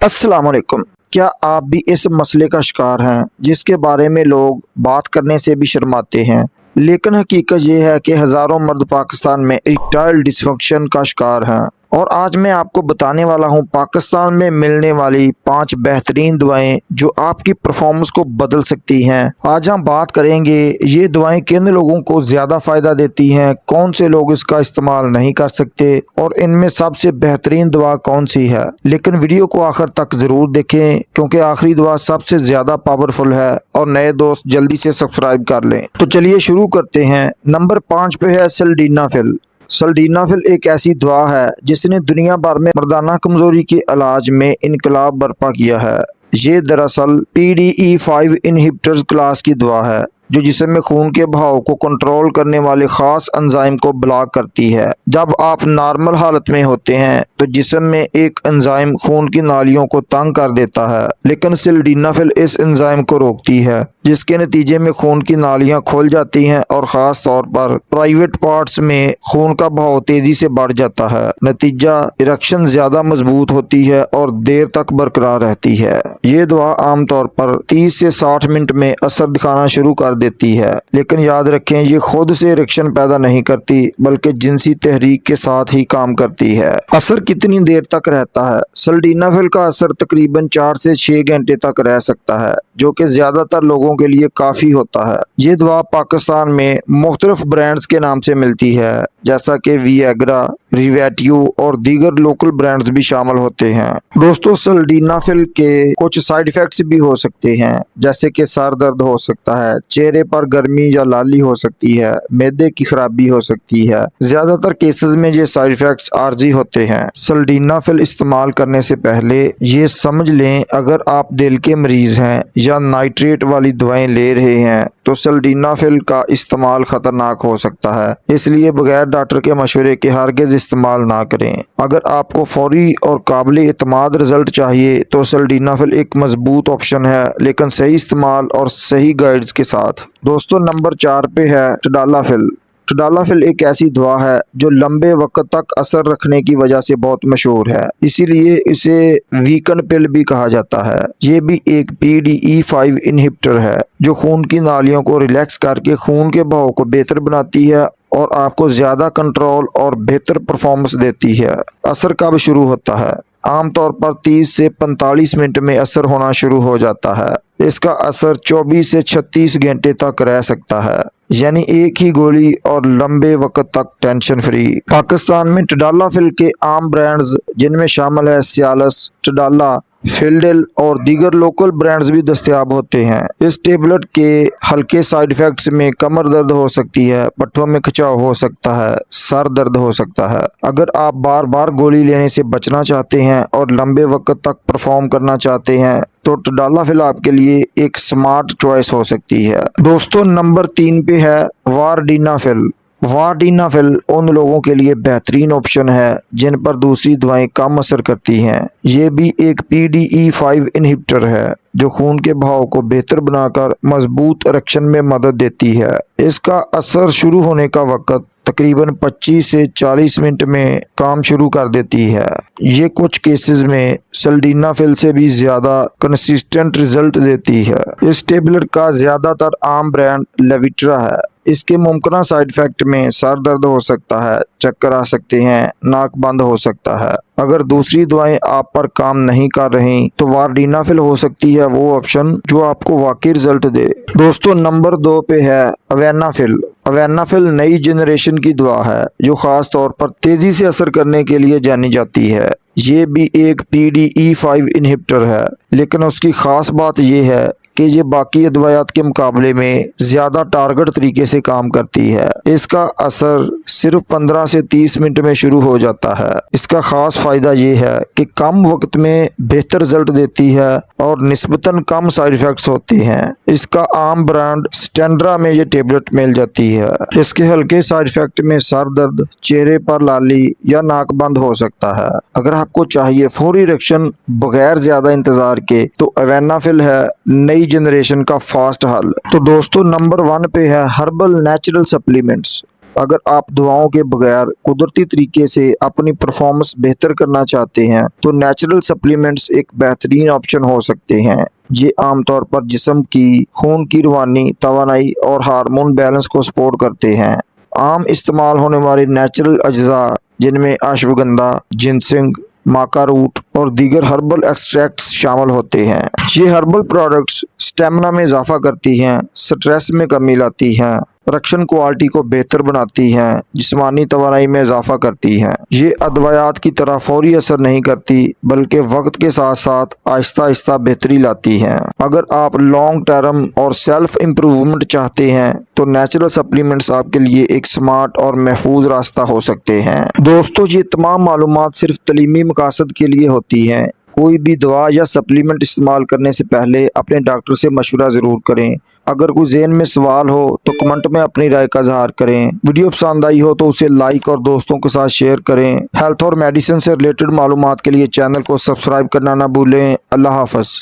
अस्सलाम वालेकुम। क्या आप भी इस मसले का शिकार हैं जिसके बारे में लोग बात करने से भी शर्माते हैं, लेकिन हकीकत ये है कि हज़ारों मर्द पाकिस्तान में इरेक्टाइल डिसफंक्शन का शिकार हैं। और आज मैं आपको बताने वाला हूँ पाकिस्तान में मिलने वाली 5 बेहतरीन दवाएं जो आपकी परफॉर्मेंस को बदल सकती हैं। आज हम बात करेंगे ये दवाएं किन लोगों को ज़्यादा फ़ायदा देती हैं, कौन से लोग इसका इस्तेमाल नहीं कर सकते और इनमें सबसे बेहतरीन दवा कौन सी है। लेकिन वीडियो को आखिर तक ज़रूर देखें क्योंकि आखिरी दवा सबसे ज़्यादा पावरफुल है और नए दोस्त जल्दी से सब्सक्राइब कर लें। तो चलिए शुरू करते हैं। नंबर 5 पे है सिल्डेनाफिल। सिल्डेनाफिल एक ऐसी दवा है जिसने दुनिया भर में मर्दाना कमजोरी के इलाज में इनकलाब बर्पा किया है। ये दरअसल PDE5 इनहिबिटर्स क्लास की दवा है जो जिस्म में खून के बहाव को कंट्रोल करने वाले खास एंजाइम को ब्लॉक करती है। जब आप नॉर्मल हालत में होते हैं तो जिस्म में एक एंजाइम खून की नालियों को तंग कर देता है, लेकिन सिल्डेनाफिल इस एंजाइम को रोकती है, जिसके नतीजे में खून की नालियां खुल जाती हैं और ख़ास तौर पर प्राइवेट पार्ट्स में खून का बहाव तेजी से बढ़ जाता है। नतीजा इरेक्शन ज़्यादा मजबूत होती है और देर तक बरकरार रहती है। ये दवा आमतौर पर 30 से 60 मिनट में असर दिखाना शुरू कर देती है, लेकिन याद रखें ये खुद से इरेक्शन पैदा नहीं करती बल्कि जिनसी तहरीक के साथ ही काम करती है। असर कितनी देर तक रहता है? सिल्डेनाफिल का असर तकरीबन 4 से 6 घंटे तक रह सकता है, जो कि ज्यादातर लोगों के लिए काफी होता है। ये दवा पाकिस्तान में मुख्तलिफ ब्रांड्स के नाम से मिलती है, जैसा कि विएग्रा, रिवेटियो और दीगर लोकल ब्रांड्स भी शामिल होते हैं। दोस्तों, सिल्डेनाफिल के कुछ साइड इफेक्ट्स भी हो सकते हैं, जैसे कि सर दर्द हो सकता है, चेहरे पर गर्मी या लाली हो सकती है, मैदे की खराबी हो सकती है। ज्यादातर केसेस में ये साइड इफेक्ट्स आर्जी होते हैं। सिल्डेनाफिल इस्तेमाल करने से पहले ये समझ लें, अगर आप दिल के मरीज हैं या नाइट्रेट वाली दवाएं ले रहे हैं तो सिल्डेनाफिल का इस्तेमाल खतरनाक हो सकता है, इसलिए बगैर डॉक्टर के मशवरे के हरगिज इस्तेमाल ना करें। अगर आपको फौरी और काबिल एतमाद रिजल्ट चाहिए तो सिल्डेनाफिल एक मजबूत ऑप्शन है, लेकिन सही इस्तेमाल और सही गाइड्स के साथ। दोस्तों, नंबर 4 पे है टडालाफिल। टडालाफिल एक ऐसी दवा है जो लंबे वक्त तक असर रखने की वजह से बहुत मशहूर है, इसीलिए इसे वीकन पिल भी कहा जाता है। ये भी एक PDE5 इनहिबिटर है जो खून की नालियों को रिलैक्स करके खून के बहाव को बेहतर बनाती है और आपको ज्यादा कंट्रोल और बेहतर परफॉर्मेंस देती है। असर कब शुरू होता है? आमतौर पर 30 से 45 मिनट में असर होना शुरू हो जाता है। इसका असर 24 से 36 घंटे तक रह सकता है, यानी एक ही गोली और लंबे वक्त तक टेंशन फ्री। पाकिस्तान में टडालाफिल के आम ब्रांड्स जिनमें शामिल है सियालस, टडाला, फिल्डेल और दीगर लोकल ब्रांड्स भी दस्तयाब होते हैं। इस टेबलेट के हल्के साइड इफेक्ट्स में कमर दर्द हो सकती है, पट्टों में खिंचाव हो सकता है, सर दर्द हो सकता है। अगर आप बार बार गोली लेने से बचना चाहते हैं और लंबे वक्त तक परफॉर्म करना चाहते हैं तो टडालाफिल आपके लिए एक स्मार्ट चॉइस हो सकती है। दोस्तों, नंबर 3 पे है वारडेनाफिल। वारडेनाफिल उन लोगों के लिए बेहतरीन ऑप्शन है जिन पर दूसरी दवाएं कम असर करती हैं। ये भी एक PDE5 इनहिबिटर है जो खून के बहाव को बेहतर बनाकर मजबूत इरेक्शन में मदद देती है। इसका असर शुरू होने का वक्त तकरीबन 25 से 40 मिनट में काम शुरू कर देती है। ये कुछ केसेस में सिल्डेनाफिल से भी ज्यादा कंसिस्टेंट रिजल्ट देती है। इस टेबलेट का ज्यादातर आम ब्रांड लेविट्रा है। इसके मुमकिन साइड इफेक्ट में सर दर्द हो सकता है, चक्कर आ सकते हैं, नाक बंद हो सकता है। अगर दूसरी दवाएं आप पर काम नहीं कर रही तो वारडेनाफिल हो सकती है वो ऑप्शन जो आपको वाकई रिजल्ट दे। दोस्तों, नंबर 2 पे है अवेनाफिल। अवेनाफिल नई जनरेशन की दवा है जो खास तौर पर तेजी से असर करने के लिए जानी जाती है। ये भी एक PDE5 इनहिबिटर है, लेकिन उसकी खास बात यह है कि ये बाकी अदवायात के मुकाबले में ज्यादा टारगेट तरीके से काम करती है। इसका असर सिर्फ 15 से 30 मिनट में शुरू हो जाता है। इसका खास फायदा ये है कि कम वक्त में बेहतर रिजल्ट देती है और निस्बतन कम साइड इफेक्ट्स होते हैं। इसका आम ब्रांड स्टेंड्रा में ये टेबलेट मिल जाती है। इसके हल्के साइड इफेक्ट में सर दर्द, चेहरे पर लाली या नाक बंद हो सकता है। अगर आपको चाहिए फौरी इरेक्शन बगैर ज्यादा इंतजार के तो अवेनाफिल है नई जनरेशन का फास्ट हल। तो दोस्तों, नंबर 1 पे है हर्बल नेचुरल सप्लीमेंट्स। अगर आप दवाओं के बगैर कुदरती तरीके से अपनी परफॉर्मेंस बेहतर करना चाहते हैं तो नेचुरल सप्लीमेंट्स एक बेहतरीन ऑप्शन हो सकते हैं। ये आमतौर पर जिस्म की खून की रवानी, तवानाई और हार्मोन बैलेंस को सपोर्ट करते हैं। आम इस्तेमाल होने वाले नेचुरल अज्जा जिनमें अश्वगंधा, जिनसिंग, माका रूट और दीगर हर्बल एक्सट्रैक्ट्स शामिल होते हैं। ये हर्बल प्रोडक्ट्स स्टेमिना में इजाफा करती हैं, स्ट्रेस में कमी लाती हैं, रक्षण क्वालिटी को बेहतर बनाती हैं, जिस्मानी तवानाई में इजाफा करती हैं। ये अदवायात की तरह फौरी असर नहीं करती बल्कि वक्त के साथ साथ आहिस्ता आहिस्ता बेहतरी लाती हैं। अगर आप लॉन्ग टर्म और सेल्फ इम्प्रूवमेंट चाहते हैं तो नेचुरल सप्लीमेंट्स आपके लिए एक स्मार्ट और महफूज रास्ता हो सकते हैं। दोस्तों, ये तमाम मालूमात सिर्फ तलीमी मकासद के लिए होती हैं। कोई भी दवा या सप्लीमेंट इस्तेमाल करने से पहले अपने डॉक्टर से मशवरा ज़रूर करें। अगर कोई ज़हन में सवाल हो तो कमेंट में अपनी राय का इज़हार करें। वीडियो पसंद आई हो तो उसे लाइक और दोस्तों के साथ शेयर करें। हेल्थ और मेडिसिन से रिलेटेड मालूमात के लिए चैनल को सब्सक्राइब करना ना भूलें। अल्लाह हाफ़िज़।